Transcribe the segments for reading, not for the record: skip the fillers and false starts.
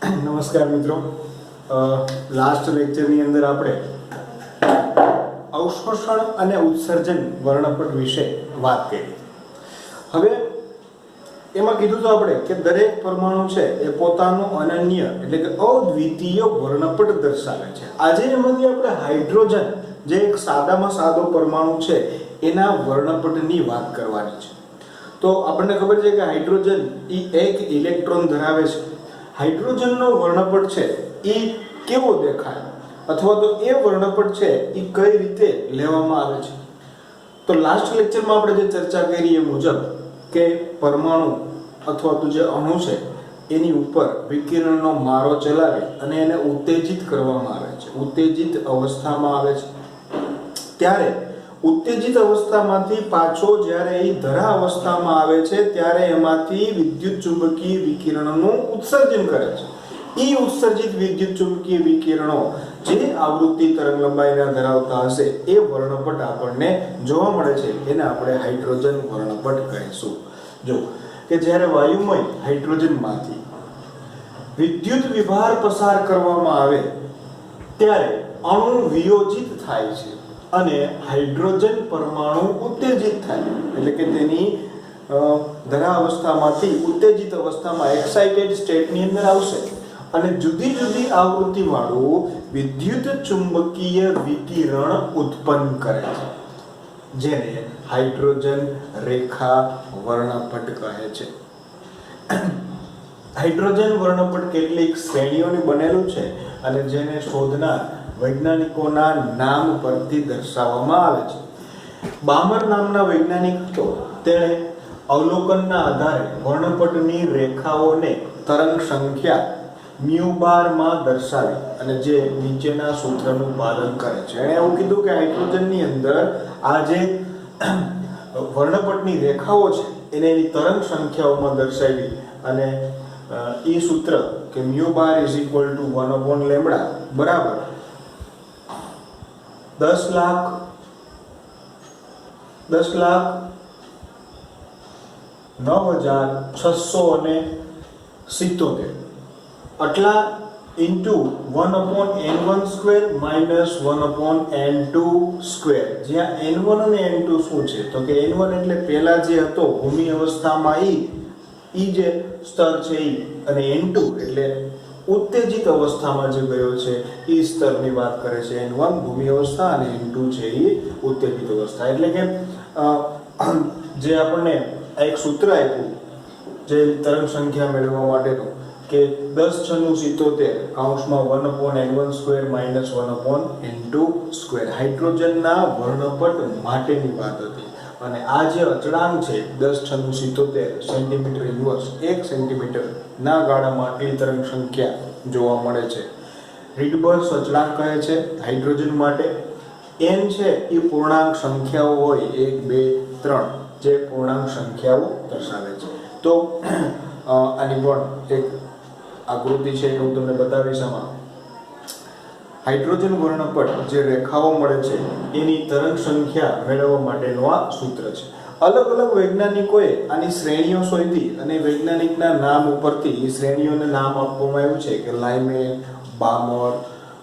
નમસ્કાર મિત્રો, લાસ્ટ લેક્ચરની અંદર આપણે અવશોષણ અને ઉત્સર્જન વર્ણપટ વિશે વાત કરી. હવે એમાં કીધું તો આપણે કે દરેક પરમાણુ છે એ પોતાનું અનન્ય એટલે કે અદ્વિતીય વર્ણપટ દર્શાવે છે. આજે એમાંથી આપણે હાઇડ્રોજન જે એક સાદામાં સાદો પરમાણુ છે એના વર્ણપટની વાત કરવાની છે. તો આપણને ખબર છે કે હાઇડ્રોજન એ એક ઇલેક્ટ્રોન ધરાવે છે. હાઇડ્રોજનનો વર્ણપટ છે એ કેવો દેખાય અથવા તો એ વર્ણપટ છે એ કઈ રીતે લેવામાં આવે છે. તો લાસ્ટ લેક્ચરમાં આપણે જે ચર્ચા કરી એ મુજબ કે પરમાણુ અથવા તો જે અણુ છે એની ઉપર વિકિરણનો મારો ચલાવી અને એને ઉત્તેજિત કરવામાં આવે છે, ઉત્તેજિત અવસ્થામાં આવે છે. ત્યારે ઉત્તેજિત અવસ્થામાંથી પાછો જ્યારે એ ધરા અવસ્થામાં આવે છે ત્યારે એમાંથી વિદ્યુત ચુંબકીય વિકિરણનું ઉત્સર્જન કરે છે. એ ઉત્સર્જિત વિદ્યુત ચુંબકીય વિકિરણો જે આવૃત્તિ તરંગ લંબાઈના ધરાવતા હશે એ વર્ણપટ આપણને જોવા મળે છે. એને આપણે હાઇડ્રોજન વર્ણપટ કહીશું. જો કે જ્યારે વાયુમય હાઇડ્રોજનમાંથી વિદ્યુત વિભાર પસાર કરવામાં આવે ત્યારે અણુ વિયોજિત થાય છે અને હાઇડ્રોજન પરમાણુ ઉત્તેજિત થાય, એટલે કે તેની ધરા અવસ્થામાંથી ઉત્તેજિત અવસ્થામાં એક્સાઇટેડ સ્ટેટની અંદર આવશે અને જુદી જુદી આવૃત્તિ વાળું વિદ્યુત ચુંબકીય વિકિરણ ઉત્પન્ન કરે છે, જેને હાઇડ્રોજન રેખા વર્ણપટ કહે છે. હાઇડ્રોજન વર્ણપટ કેટલીક શ્રેણીઓની બનેલું છે અને જેને શોધનાર વૈજ્ઞાનિકોના નામ પરથી દર્શાવવામાં આવે છે. બામર નામના વૈજ્ઞાનિક હતો. તેણે અવલોકનના આધારે વર્ણપટની રેખાઓને તરંગ સંખ્યા મ્યુ બાર માં દર્શાવી અને જે નીચેના સૂત્રનું પાલન કરે છે. એણે એવું કીધું કે હાઇડ્રોજનની અંદર આ જે વર્ણપટની રેખાઓ છે એને એની તરંગ સંખ્યાઓમાં દર્શાવી અને એ સૂત્ર કે mu bar is equal to 1/λ બરાબર 10,09,677 આટલા ઇન્ટુ 1/n1² માઇનસ 1/n2². જ્યાં n1 અને n2 શું છે તો કે n1 એટલે પહેલા જે હતો ભૂમિ અવસ્થામાં ઈ જે સ્તર છે ઈ, અને n2 એટલે ઉત્તેજિત અવસ્થામાં જે ગયો છે એ સ્તરની વાત કરે છે. n1 ભૂમિ અવસ્થા અને n2 છે એ ઉત્તેજિત અવસ્થા. એટલે કે જે આપણને એક સૂત્ર આપ્યું જે તરંગ સંખ્યા મેળવવા માટેનું કે 10×77 કૌંસમાં 1/n1² માઇનસ 1/n2². હાઇડ્રોજનના વર્ણપટ માટેની વાત હતી અને આ જે અચળાંક છે 10×77 સેન્ટીમીટર ઇન્વર્સ 1 સેન્ટીમીટર ના ગાળામાં એ તરંગ સંખ્યા જોવા મળે છે. રીડબર્ગ અચળાંક કહે છે હાઇડ્રોજન માટે. n છે એ પૂર્ણાંક સંખ્યાઓ હોય 1 2 3 જે પૂર્ણાંક સંખ્યાઓ દર્શાવે છે. તો આની પણ એક આકૃતિ છે હું તમને બતાવીશ. આમાં હાઇડ્રોજન વર્ણપટ જે રેખાઓ મળે છે એની તરંગ સંખ્યા મેળવવા માટેનું આ સૂત્ર છે. અલગ અલગ વૈજ્ઞાનિકોએ આની શ્રેણીઓ શોધી અને વૈજ્ઞાનિકના નામ ઉપરથી એ શ્રેણીઓને નામ આપવામાં આવ્યું છે કે લાઇમેન, બામર,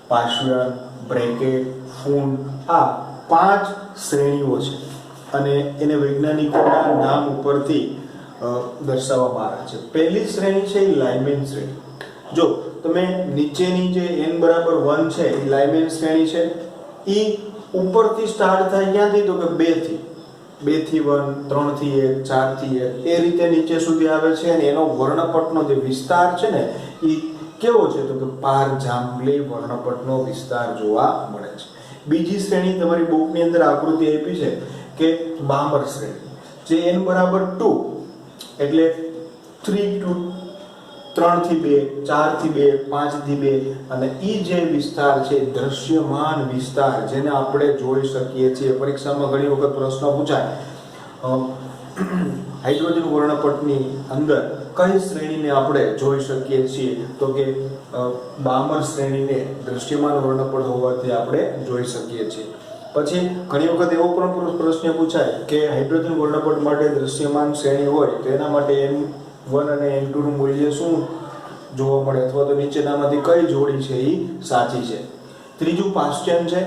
પાશ્યન, બ્રેકેટ, ફૂન. આ 5 શ્રેણીઓ છે અને એને વૈજ્ઞાનિકોના નામ ઉપરથી દર્શાવવામાં આવે છે. પહેલી શ્રેણી છે એ લાઇમેન શ્રેણી. જો તમે નીચેની જે n બરાબર 1 છે એ લાઇમેન શ્રેણી છે. એ ઉપરથી સ્ટાર્ટ થાય ક્યાંથી તો કે 2 થી 1, 3 થી 1, 4 થી 1 એ રીતે નીચે સુધી આવે છે અને એનો વર્ણપટનો જે વિસ્તાર છે ને એ કેવો છે તો કે પારજાંબલી વર્ણપટનો વિસ્તાર જોવા મળે છે. બીજી શ્રેણી તમારી બુકની અંદર આકૃતિ આપી છે કે બામર શ્રેણી જે n બરાબર 2 એટલે 3 થી 2, 4 થી 2, 5 થી 2 અને ઈ જે વિસ્તાર છે દ્રશ્યમાન વિસ્તાર જેને આપણે જોઈ શકીએ છીએ. પરીક્ષામાં ઘણી વખત પ્રશ્ન પૂછાય હાઇડ્રોજન વર્ણપટની અંદર કઈ શ્રેણીને આપણે જોઈ શકીએ છીએ તો કે બામર શ્રેણીને દ્રશ્યમાન વર્ણપટ હોવાથી આપણે જોઈ શકીએ છીએ. પછી ઘણી વખત એવો પણ પ્રશ્ન પૂછાય કે હાઇડ્રોજન વર્ણપટ માટે દ્રશ્યમાન શ્રેણી હોય તો એના માટે n1 અને n2 નું મૂલ્ય શું જોવા મળે અથવા તો નીચેનામાંથી કઈ જોડી છે એ સાચી છે. ત્રીજું પાસ્ટ ટેન્સ છે.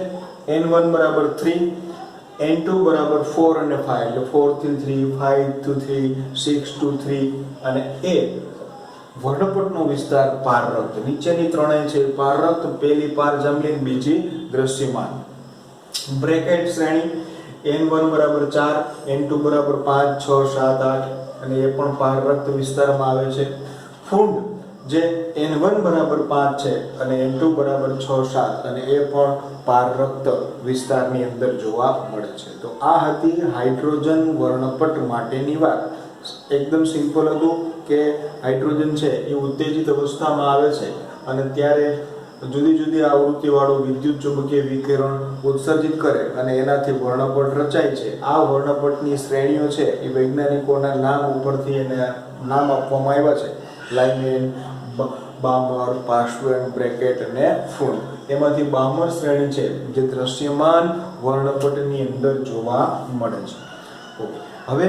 n1 બરાબર 3, n2 બરાબર 4 અને 5 એટલે 4 થી 3, 5 to 3, 6 to 3 અને એ વર્ણપટનો વિસ્તાર પારરક્ત. નીચેની ત્રણેય છે પારરક્ત, પહેલી પારજાંબલી, બીજી દ્રશ્યમાન. બ્રેકેટ શ્રેણી n1 બરાબર 4, n2 બરાબર 5, 6, 7, 8 અને એ પણ પારરક્ત વિસ્તારમાં આવે છે. ફૂંડ જે n1 બરાબર 5 છે અને n2 બરાબર 6, 7 અને એ પણ પારરક્ત વિસ્તારની અંદર જોવા મળે છે. તો આ હતી હાઇડ્રોજન વર્ણપટ માટેની વાત. એકદમ સિમ્પલ હતું કે હાઇડ્રોજન છે એ ઉત્તેજિત અવસ્થામાં આવે છે અને ત્યારે જુદી જુદી આવૃત્તિવાળું વિદ્યુત ચુંબકીય વિકિરણ ઉત્સર્જિત કરે અને એનાથી વર્ણપટ રચાય છે. આ વર્ણપટની શ્રેણીઓ છે એ વૈજ્ઞાનિકોના નામ ઉપરથી એને નામ આપવામાં આવ્યા છે. લાઇમેન, બામર, પાસ્ટવેન, બ્રેકેટ અને ફૂંડ. એમાંથી બામર શ્રેણી છે જે દ્રશ્યમાન વર્ણપટની અંદર જોવા મળે છે. ઓકે, હવે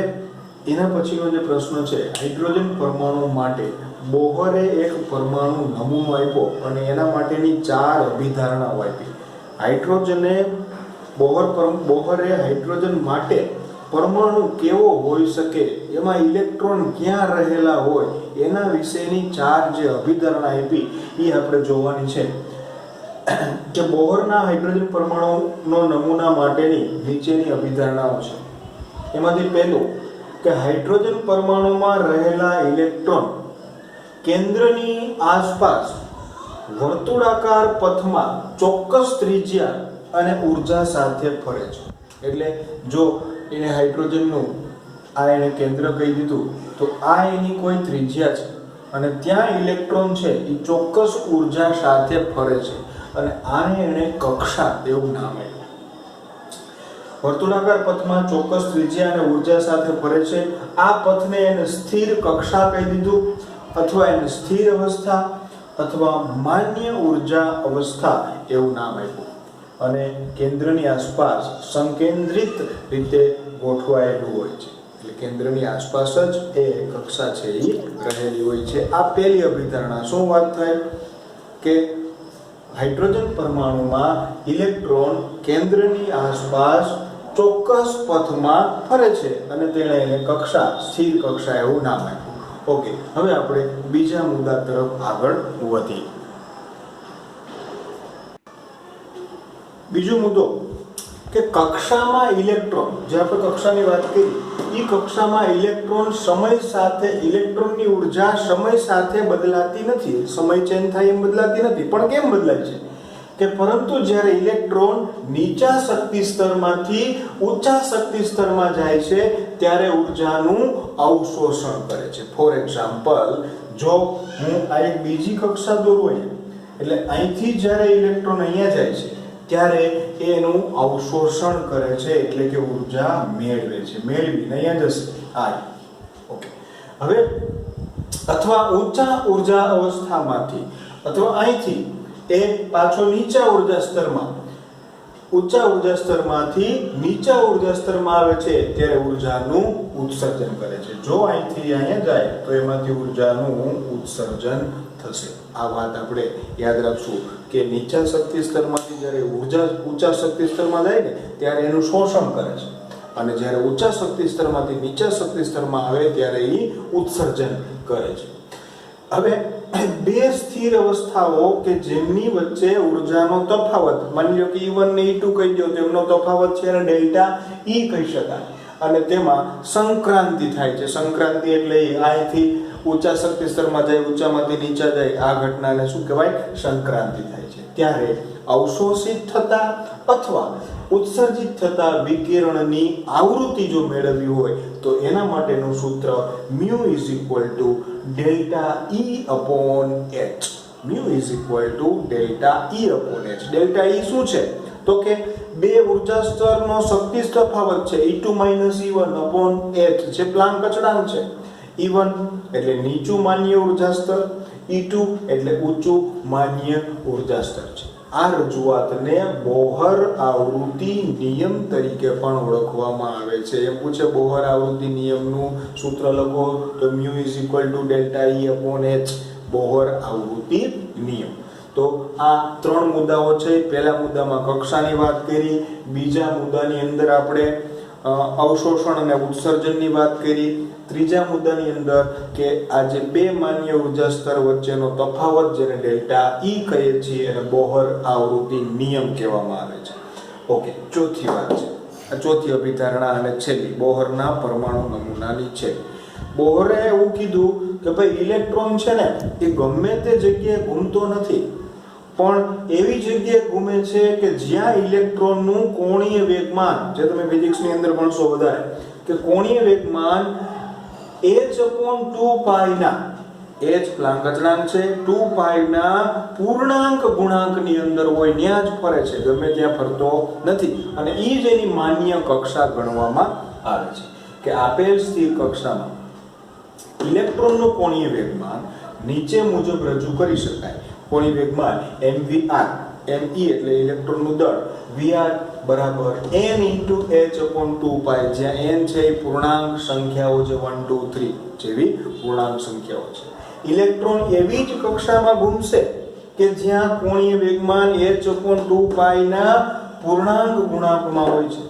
એના પછીનો જે પ્રશ્ન છે, હાઇડ્રોજન પરમાણુ માટે બોહરે એક પરમાણુ નમૂનો આપ્યો અને એના માટેની 4 અભિધારણાઓ આપી. બોહરે હાઇડ્રોજન માટે પરમાણુ કેવો હોઈ શકે, એમાં ઇલેક્ટ્રોન ક્યાં રહેલા હોય, એના વિશેની 4 જે અભિધારણા આપી એ આપણે જોવાની છે. કે બોહરના હાઇડ્રોજન પરમાણુનો નમૂના માટેની નીચેની અભિધારણાઓ છે. એમાંથી પહેલું કે હાઇડ્રોજન પરમાણુમાં રહેલા ઇલેક્ટ્રોન કેન્દ્રની આસપાસ વર્તુળાકાર પથમાં ચોક્કસ ત્રિજ્યા અને ઉર્જા સાથે ફરે છે. એટલે જો એને હાઇડ્રોજનનું આ એને કેન્દ્ર કહી દીધું તો આ એની કોઈ ત્રિજ્યા છે અને ત્યાં ઇલેક્ટ્રોન છે એ ચોક્કસ ઉર્જા સાથે ફરે છે અને આને એને કક્ષા એવું નામ આપ્યું. વર્તુળાકાર પથમાં ચોક્કસ ત્રિજ્યા અને ઉર્જા સાથે ફરે છે. આ પથને એને સ્થિર કક્ષા કહી દીધું અથવા એને સ્થિર અવસ્થા અથવા માન્ય ઉર્જા અવસ્થા એવું નામ આપ્યું. અને કેન્દ્રની આસપાસ સંકેન્દ્રિત રીતે ગોઠવાયેલું હોય છે. એટલે કેન્દ્રની આસપાસ જ એ કક્ષા છે એ રહેલી હોય છે. આ પહેલી અભિધારણા. શું વાત થાય કે હાઇડ્રોજન પરમાણુમાં ઇલેક્ટ્રોન કેન્દ્રની આસપાસ ચોક્કસ પથમાં ફરે છે અને તેણે એને કક્ષા, સ્થિર કક્ષા એવું નામ આપ્યું. ઓકે, હવે આપણે બીજા મુદ્દા તરફ આગળ વધીએ. બીજો મુદ્દો કે કક્ષામાં ઇલેક્ટ્રોન, જે આપણે કક્ષાની વાત કરી, એ કક્ષામાં ઇલેક્ટ્રોન સમય સાથે, ઇલેક્ટ્રોનની ઉર્જા સમય સાથે બદલાતી નથી. સમય ચેન્જ થાય એમ બદલાતી નથી. પણ કેમ બદલાય છે કે પરંતુ જ્યારે ઇલેક્ટ્રોન નીચા શક્તિ સ્તરમાંથી ઊંચા શક્તિ સ્તરમાં જાય છે ત્યારે ઉર્જાનું અવશોષણ કરે છે. ફોર એક્ઝામ્પલ, જો હું આ એક બીજી કક્ષા દોરું એટલે અહીંથી જ્યારે ઇલેક્ટ્રોન અહીંયા જાય છે ત્યારે એનું અવશોષણ કરે છે, એટલે કે ઉર્જા મેળવે છે. મેળવીને અહીંયા જશે આ. ઓકે, હવે અથવા ઊંચા ઉર્જા અવસ્થામાંથી અથવા અહીંથી એ પાછો નીચા ઉર્જા સ્તરમાં, ઊંચા ઉર્જા સ્તરમાંથી નીચા ઉર્જા સ્તરમાં આવે છે ત્યારે ઉર્જાનું ઉત્સર્જન કરે છે. જો અહીંથી અહીંયા જાય તો એમાંથી ઉર્જાનું ઉત્સર્જન થશે. આ વાત આપણે યાદ રાખશું કે નીચા શક્તિ સ્તરમાંથી જ્યારે ઉર્જા ઊંચા શક્તિ સ્તરમાં જાય ને ત્યારે એનું શોષણ કરે છે અને જ્યારે ઊંચા શક્તિ સ્તરમાંથી નીચા શક્તિ સ્તરમાં આવે ત્યારે એ ઉત્સર્જન કરે છે. હવે બે સ્થિર અવસ્થાઓ કે જેમની વચ્ચે ઉર્જાનો તફાવત, માની લો કે E1 ને E2 કહી દો, તેમનો તફાવત છે અને ડેલ્ટા E કહી શકાય અને તેમાં સંક્રાંતિ થાય છે. સંક્રાંતિ એટલે અહીંથી ઊંચા શક્તિ સ્તરમાં જાય, ઊંચામાંથી નીચા જાય, આ ઘટનાને શું કહેવાય? સંક્રાંતિ થાય છે. ત્યારે અવશોષિત થતા અથવા ઉત્સર્જિત થતા વિકિરણની આવૃત્તિ જો મેળવવી હોય તો એના માટેનું સૂત્ર μ delta E upon h. μ delta E upon h. Delta E શું છે તો કે બે ઉર્જા સ્તરનો શક્તિ તફાવત છે E2 E1 અપોન h, જે પ્લાન્ક અચળાંક છે. E1 એટલે નીચું માન્ય ઉર્જા સ્તર, E2 એટલે ઊંચું માન્ય ઉર્જા સ્તર છે. આ રજૂઆતને બોહર આવૃત્તિ નિયમ તરીકે પણ ઓળખવામાં આવે છે. એમ પૂછે બોહર આવૃત્તિ નિયમનું સૂત્ર લખો તો μ delta E upon h. Bohr આવૃત્તિ નિયમ. તો આ ત્રણ મુદ્દાઓ છે. પહેલા મુદ્દામાં કક્ષાની વાત કરી, બીજા મુદ્દાની અંદર આપણે અવશોષણ અને ઉત્સર્જનની વાત કરી, ત્રીજા મુદ્દાની અંદર કે આ જે બે માન્ય ઉર્જા સ્તર વચ્ચેનો તફાવત જેને ડેલ્ટા ઈ કહીએ છીએ એને બોહર આવૃત્તિ નિયમ કહેવામાં આવે છે. ઓકે, ચોથી વાત છે, ચોથી અભિધારણા અને છેલ્લી બોહરના પરમાણુ નમૂનાની છે. બોહરે એવું કીધું કે ભાઈ ઇલેક્ટ્રોન છે ને એ ગમે તે જગ્યાએ ઘૂમતો નથી, પણ એવી જગ્યાએ ઘૂમે છે કે જ્યાં ઇલેક્ટ્રોનનું કોણીય વેગમાન, જે તમે ફિઝિક્સની અંદર ભણશો વધારે, કે કોણીય વેગમાન h/2π ના h પ્લાન્ક અચળાંક છે 2π ના પૂર્ણાંક ગુણાંકની અંદર હોય, ત્યાં જ ફરે છે, ગમે ત્યાં ફરતો નથી. અને એ જ એની માન્ય કક્ષા ગણવામાં આવે છે. કે આપેલ સ્થિર કક્ષામાં ઇલેક્ટ્રોનનું કોણીય વેગમાન નીચે મુજબ રજૂ કરી શકાય. કોણીય વેગમાન mvr, me એટલે ઇલેક્ટ્રોનનું દળ, vr બરાબર n × h/2π, જ્યાં n છે એ પૂર્ણાંક સંખ્યાઓ છે 1 2 3 જેવી પૂર્ણાંક સંખ્યાઓ છે. ઇલેક્ટ્રોન એવી જ કક્ષામાં ઘૂમશે કે જ્યાં કોણીય વેગમાન h/2π ના પૂર્ણાંક ગુણાંકમાં હોય છે.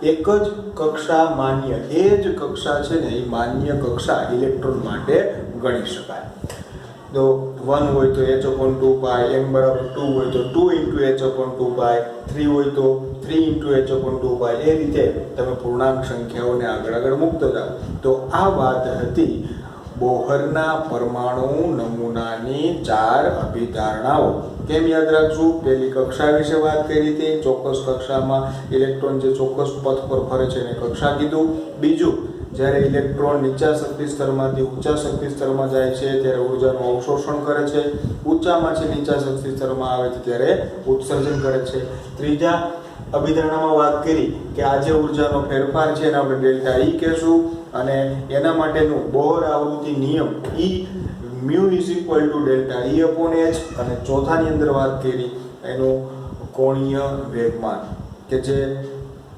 એક જ કક્ષા માન્ય, એ જ કક્ષા છે ને એ માન્ય કક્ષા ઇલેક્ટ્રોન માટે ગણી શકાય. તો 1 હોય તો h/2π, m બરાબર 2 હોય તો 2 × h/2π, 3 હોય તો 3 × h/2π, એ રીતે તમે પૂર્ણાંક સંખ્યાઓને આગળ મૂકતા જાઓ. તો આ વાત હતી બોહરના પરમાણુ નમૂનાની 4 અભિધારણાઓ. કેમ યાદ રાખશું? પહેલી કક્ષા વિશે વાત કરી હતી, ચોક્કસ કક્ષામાં ઇલેક્ટ્રોન જે ચોક્કસ પથ પર ફરે છે એને કક્ષા કીધું. બીજું, જ્યારે ઇલેક્ટ્રોન નીચા શક્તિ સ્તરમાંથી ઊંચા શક્તિ સ્તરમાં જાય છે ત્યારે ઉર્જાનું અવશોષણ કરે છે, ઊંચામાંથી નીચા શક્તિ સ્તરમાં આવે છે ત્યારે ઉત્સર્જન કરે છે. ત્રીજા અભિધારણામાં વાત કરી કે આ જે ઉર્જાનો ફેરફાર છે એને આપણે ડેલ્ટા ઈ કહેશું, અને એના માટેનું બોહર આવૃત્તિ નિયમ E μ = ડેલ્ટા E/h. અને ચોથાની અંદર વાત કરી એનું કોણીય વેગમાન કે જે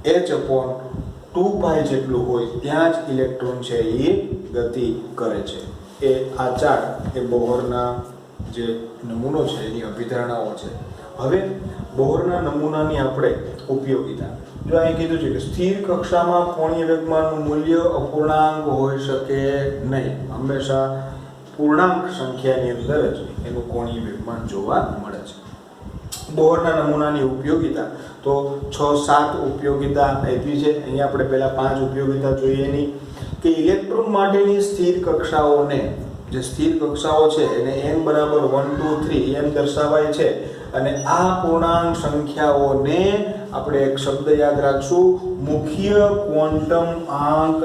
h/2π જેટલું હોય ત્યાં જ ઇલેક્ટ્રોન છે એ ગતિ કરે છે. એ આ 4 એ બોહરના જે નમૂનો છે એની અભિધારણાઓ છે. હવે બોહરના નમૂનાની આપણે ઉપયોગિતા. જો અહીં કીધું છે કે સ્થિર કક્ષામાં કોણીય વેગમાનનું મૂલ્ય અપૂર્ણાંક હોઈ શકે નહીં, હંમેશા પૂર્ણાંક સંખ્યાની અંદર જ એનું કોણીય વેગમાન જોવા મળે છે. બોહરના નમૂનાની ઉપયોગિતા તો 6-7 ઉપયોગિતા આપી છે. અહીંયા આપણે પહેલા 5 ઉપયોગિતા જોઈએ એની કે ઇલેક્ટ્રોન માટેની સ્થિર કક્ષાઓને, જે સ્થિર કક્ષાઓ છે એને n બરાબર 1 2 3 એમ દર્શાવાય છે. અને આ પૂર્ણાંક સંખ્યાઓને આપણે એક શબ્દ યાદ રાખશું, મુખ્ય ક્વોન્ટમ આંક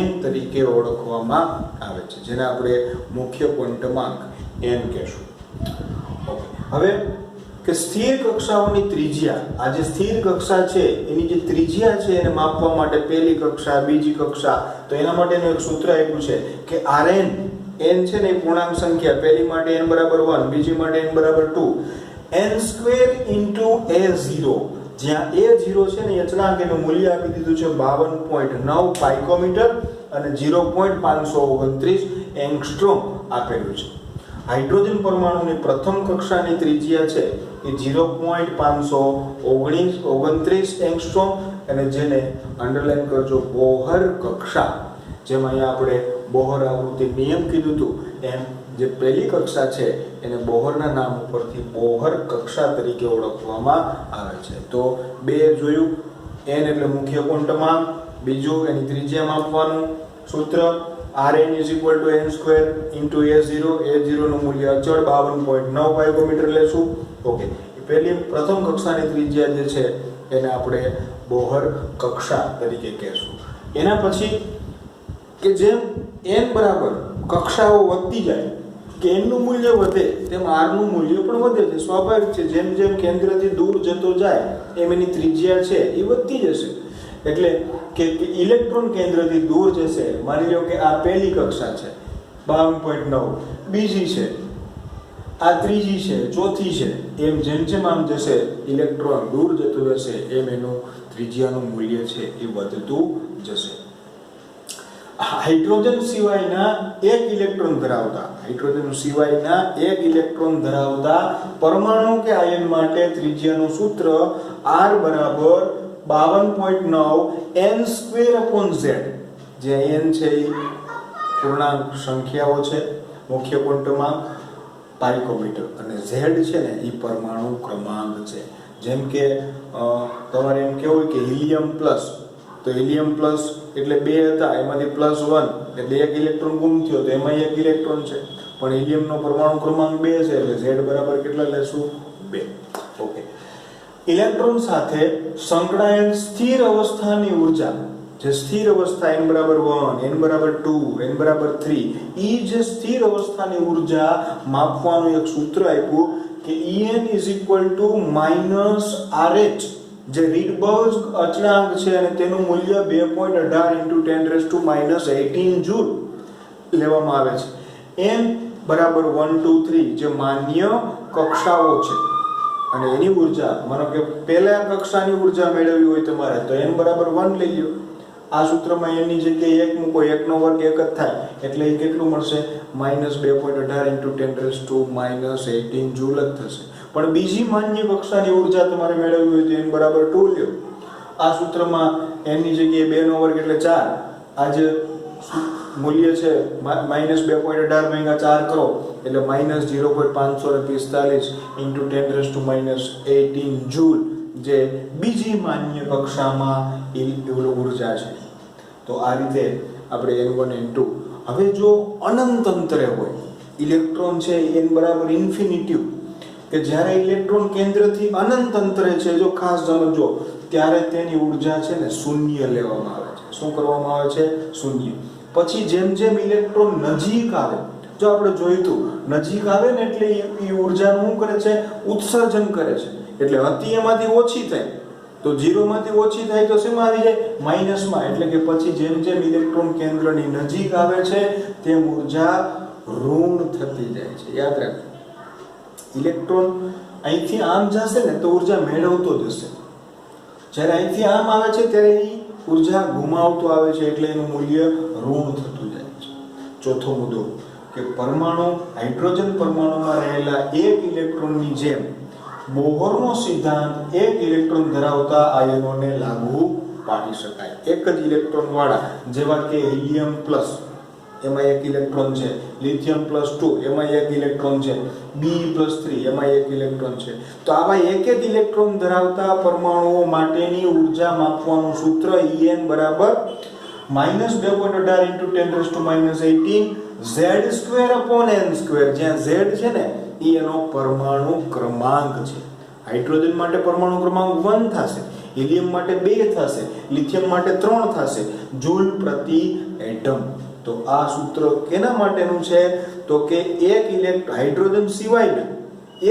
n તરીકે ઓળખવામાં આવે છે, જેને આપણે મુખ્ય ક્વોન્ટમ આંક n કહેશું. હવે કે સ્થિર કક્ષાઓની ત્રિજ્યા, આ જે સ્થિર કક્ષા છે એની જે ત્રિજ્યા છે એને માપવા માટે પહેલી કક્ષા, બીજી કક્ષા, તો એના માટેનું એક સૂત્ર આપ્યું છે કે Rn, n છે ને એ પૂર્ણાંક સંખ્યા, પહેલી માટે n બરાબર 1, બીજી માટે n બરાબર 2, n² × a0, જ્યાં a0 છે ને અચળાંક એનું મૂલ્ય આપી દીધું છે 52.9 પાઇકોમીટર અને 0.529 એંગસ્ટ્રોમ આપેલું છે. હાઇડ્રોજન પરમાણુની પ્રથમ કક્ષાની ત્રિજ્યા છે એ 0.529 એંગસ્ટ્રોમ, અને જેને અંડરલાઈન કરજો બોહર કક્ષા. જેમ અહીંયા આપણે બોહર આવૃત્તિ નિયમ કીધું હતું એમ જે પહેલી કક્ષા છે એને બોહરના નામ ઉપરથી બોહર કક્ષા તરીકે ઓળખવામાં આવે છે. તો બે જોયું, n એટલે મુખ્ય ક્વોન્ટમ આંક, બીજું એની ત્રિજ્યા માપવાનું સૂત્ર Rn = n² × a0, a0 નું મૂલ્ય અચળ 52.9 પાઇકોમીટર લેશું. ઓકે, પ્રથમ કક્ષાની ત્રિજ્યા જે છે એને આપણે બોહર કક્ષા તરીકે કહેશું. એના પછી કે જેમ n બરાબર કક્ષાઓ વધતી જાય કે n નું મૂલ્ય વધે તેમ r નું મૂલ્ય પણ વધે છે. સ્વાભાવિક છે, જેમ જેમ કેન્દ્રથી દૂર જતો જાય એમ એની ત્રિજ્યા છે એ વધતી જશે. એટલે કે ઇલેક્ટ્રોન કેન્દ્રથી દૂર જશે. માની લો કે આ પહેલી કક્ષા છે 52.9, બીજી છે, આ ત્રીજી છે, ચોથી છે, એમ જેમ જેમ આમ જશે ઇલેક્ટ્રોન દૂર જતો જશે એમ એનું ત્રિજ્યાનું મૂલ્ય છે એ વધતું જશે. હાઇડ્રોજન સિવાયના એક ઇલેક્ટ્રોન ધરાવતા પરમાણુ કે આયન માટે ત્રિજ્યાનું સૂત્ર R બરાબર 52.9 n²/z, જે n છે એ પૂર્ણાંક સંખ્યાઓ છે, મુખ્ય ક્વોન્ટમાંક પાઇકોમીટર, અને z છે ને એ પરમાણુ ક્રમાંક છે. જેમ કે તમારે એમ કેવું કે હિલિયમ પ્લસ, તો હિલિયમ પ્લસ એટલે 2 હતા, એમાંથી +1 એટલે એક ઇલેક્ટ્રોન ગુમ થયો, તો એમાં એક ઇલેક્ટ્રોન છે, પણ હિલિયમનો પરમાણુ ક્રમાંક 2 છે, એટલે z બરાબર કેટલા લેશું? 2. ઓકે. ઇલેક્ટ્રોન સાથે સંકળાયેલ સ્થિર અવસ્થાની ઉર્જા, જે સ્થિર અવસ્થા n બરાબર 1, n બરાબર 2, n બરાબર 3, ઈ જે સ્થિર અવસ્થાની ઉર્જા માપવાનું એક સૂત્ર આપ્યું કે En - RH, જે રીડબર્ગ અચળાંક છે અને તેનું મૂલ્ય 2.18 × 10⁻18 જૂલ લેવામાં આવે છે. n બરાબર 1 2 3 જે માન્ય કક્ષાઓ છે, અને એની ઉર્જા, માનો કે પહેલા કક્ષાની ઉર્જા મેળવવી હોય તમારે તો n બરાબર 1 લઈ લો. આ સૂત્રમાં n ની જગ્યાએ 1 મૂકો, 1 નો વર્ગ 1 જ થાય, એટલે એ કેટલું મળશે? -2.18 × 10⁻18 જૂલ જ થશે. પણ બીજી માન્ય કક્ષાની ઉર્જા તમારે મેળવવી હોય તો n બરાબર 2 લ્યો. આ સૂત્રમાં n ની જગ્યાએ 2 નો વર્ગ એટલે 4. આ જે મૂલ્ય છે -2.18 × 4 કરો એટલે -0.545 × 10⁻18 જૂલ, જે બીજી માન્ય કક્ષામાં ઉર્જા છે. તો આ રીતે આપણે n1 n2. હવે જો અનંત અંતરે હોય ઇલેક્ટ્રોન છે, n બરાબર ઇન્ફિનિટી, કે જ્યારે ઇલેક્ટ્રોન કેન્દ્રથી અનંત અંતરે છે, જો ખાસ સમજો, ત્યારે તેની ઉર્જા છે ને શૂન્ય લેવામાં આવે છે. શું કરવામાં આવે છે? શૂન્ય. પછી જેમ જેમ ઇલેક્ટ્રોન નજીક આવે, જો આપણે જોયું તો નજીક આવે ને એટલે એ ઉર્જાનું શું કરે છે? ઉત્સર્જન કરે છે. એટલે હતી એમાંથી ઓછી થાય, તો 0 માંથી ઓછી થાય તો શેમાં આવી જાય? માઇનસમાં. એટલે કે પછી જેમ જેમ ઇલેક્ટ્રોન કેન્દ્રની નજીક આવે છે તેમ ઉર્જા ઋણ થતી જાય છે. યાદ રાખજો, ઇલેક્ટ્રોન અહીંથી આમ જશે ને તો ઉર્જા મેળવતો જશે, જ્યારે અહીંથી આમ આવે છે ત્યારે એ ઉર્જા ગુમાવતો આવે છે, એટલે એનું મૂલ્ય ઋણ થતું જાય છે. ચોથો મુદ્દો કે પરમાણુ, હાઇડ્રોજન પરમાણુમાં રહેલા એક ઇલેક્ટ્રોનની જેમ બોહરનો સિદ્ધાંત એક ઇલેક્ટ્રોન ધરાવતા આયનોને લાગુ પાડી શકાય. એક જ ઇલેક્ટ્રોન વાળા, જેવા કે હિલિયમ પ્લસ, એમાં એક ઇલેક્ટ્રોન છે, લિથિયમ +2 એમાં એક ઇલેક્ટ્રોન છે, Be+3 એમાં એક ઇલેક્ટ્રોન છે. તો આવા એક એક ઇલેક્ટ્રોન ધરાવતા પરમાણુઓ માટેની ઉર્જા માપવાનું સૂત્ર En બરાબર -2.18 × 10⁻18 z²/n², જ્યાં z છે ને એ એનો પરમાણુ ક્રમાંક છે. હાઇડ્રોજન માટે પરમાણુ ક્રમાંક 1 થશે, હિલિયમ માટે 2 થશે, લિથિયમ માટે 3 થશે, જૂલ પ્રતિ એટમ. તો આ સૂત્ર કેના માટેનું છે? તો કે એક હાઇડ્રોજન સિવાયના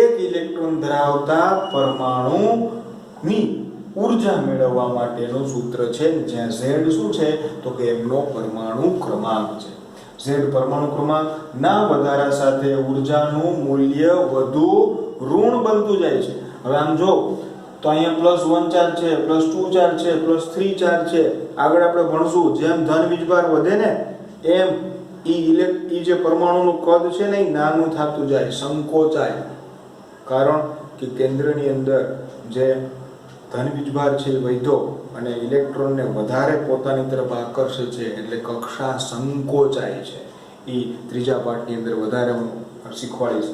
એક ઇલેક્ટ્રોન ધરાવતા પરમાણુની ઉર્જા મેળવવા માટેનું સૂત્ર છે, જ્યાં z શું છે? તો કે એમનો પરમાણુ ક્રમાંક છે. z પરમાણુ ક્રમાંક ના વધારા સાથે ઉર્જાનું મૂલ્ય વધુ ઋણ બનતું જાય છે. હવે આમ જો તો અહીંયા +1 ચાર્જ છે, +2 ચાર્જ છે, +3 ચાર્જ છે. આગળ આપણે ભણશું, જેમ ધન વીજભાર વધે ને એમ ઈ જે પરમાણુનું કદ છે ને એ નાનું થતું જાય, સંકોચાય. કારણ કે કેન્દ્રની અંદર જે ધન વીજભાર છે એ વધ્યો અને ઇલેક્ટ્રોનને વધારે પોતાની તરફ આકર્ષે છે, એટલે કક્ષા સંકોચાય છે. એ ત્રીજા પાઠની અંદર વધારે હું શીખવાડીશ.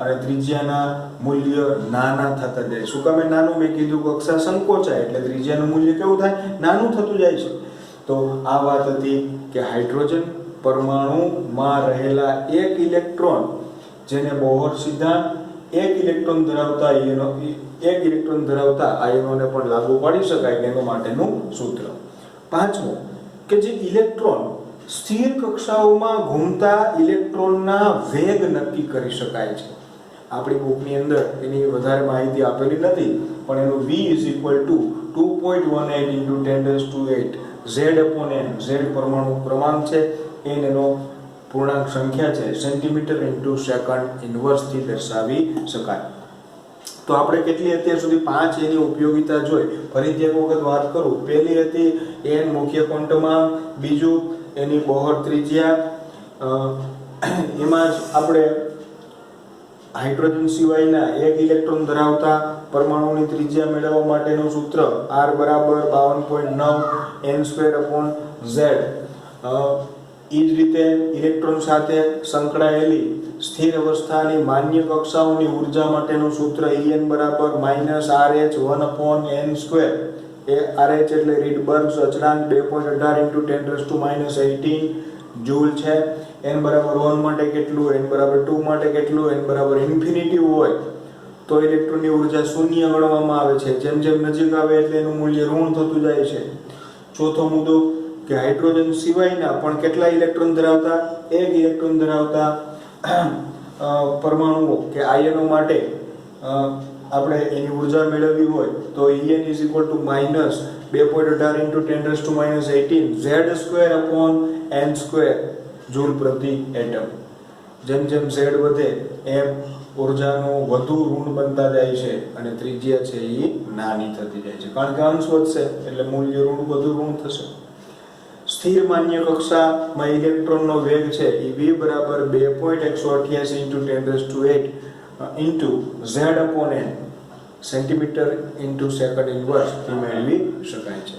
અને ત્રિજ્યાના મૂલ્ય નાના થતા જાય. શું કામે નાનું? મેં કીધું કક્ષા સંકોચાય એટલે ત્રિજ્યાનું મૂલ્ય કેવું થાય? નાનું થતું જાય છે. તો આ વાત હતી કે હાઇડ્રોજન પરમાણુમાં રહેલા એક ઇલેક્ટ્રોન, જેને બોહર સિદ્ધાંત એક ઇલેક્ટ્રોન ધરાવતા આયનોને પણ લાગુ પાડી શકાય, એના માટેનું સૂત્ર. પાંચમું કે જે ઇલેક્ટ્રોન સ્થિર કક્ષાઓમાં ઘૂમતા ઇલેક્ટ્રોનના વેગ નક્કી કરી શકાય છે. આપણી બુકની અંદર એની વધારે માહિતી આપેલી નથી, પણ એનું v = 2.18 × 10⁻8 z/n. z પરમાણુ ક્રમાંક છે, એનો પૂર્ણાંક સંખ્યા છે, સેન્ટીમીટર × સેકન્ડ ઇન્વર્સ થી દર્શાવી શકાય. તો આપણે કેટલી અત્યાર સુધી 5 એની ઉપયોગિતા જોઈ. ફરીથી એક વખત વાત કરું. પહેલી હતી n મુખ્ય ક્વોન્ટમાંક, બીજું એની બોહર ત્રિજ્યા. એમાં જ આપણે હાઇડ્રોજન સિવાયના એક ઇલેક્ટ્રોન ધરાવતા પરમાણુની ત્રિજ્યા મેળવવા માટેનું સૂત્ર R બરાબર 52.9 n²/z. એ જ રીતે ઇલેક્ટ્રોન સાથે સંકળાયેલી સ્થિર અવસ્થાની માન્ય કક્ષાઓની ઊર્જા માટેનું સૂત્ર En બરાબર -RH1/n². એ RH એટલે રીડબર્ગ્સ અચળાંક 2.18 × 10⁻18 જૂલ છે. n બરાબર 1 માટે કેટલું, n બરાબર 2 માટે કેટલું, n બરાબર ઇન્ફિનિટી હોય તો ઇલેક્ટ્રોનની ઊર્જા શૂન્ય ગણવામાં આવે છે. જેમ જેમ નજીક આવે એટલે એનું મૂલ્ય ઋણ થતું જાય છે. ચોથો મુદ્દો કે હાઇડ્રોજન સિવાયના પણ કેટલા ઇલેક્ટ્રોન ધરાવતા, એક ઇલેક્ટ્રોન ધરાવતા પરમાણુઓ કે આયનો માટે આપણે એની ઊર્જા મેળવવી હોય તો En = -2.18 × 10⁻18 z²/n² જૂલ પ્રતિ એટમ. જેમ જેમ z વધે એમ ઊર્જાનું વધુ ઋણ બનતા જાય છે અને ત્રિજ્યા છે એ નાની થતી જાય છે, કારણ કે અંશ વધશે એટલે મૂલ્ય વધુ ઋણ થશે. સ્થિર માન્ય કક્ષામાં ઇલેક્ટ્રોનનો વેગ છે એ v બરાબર 2.188 × 10⁸ z/n સેન્ટીમીટર × સેકન્ડ ઇન્વર્સ થી મેળવી શકાય છે.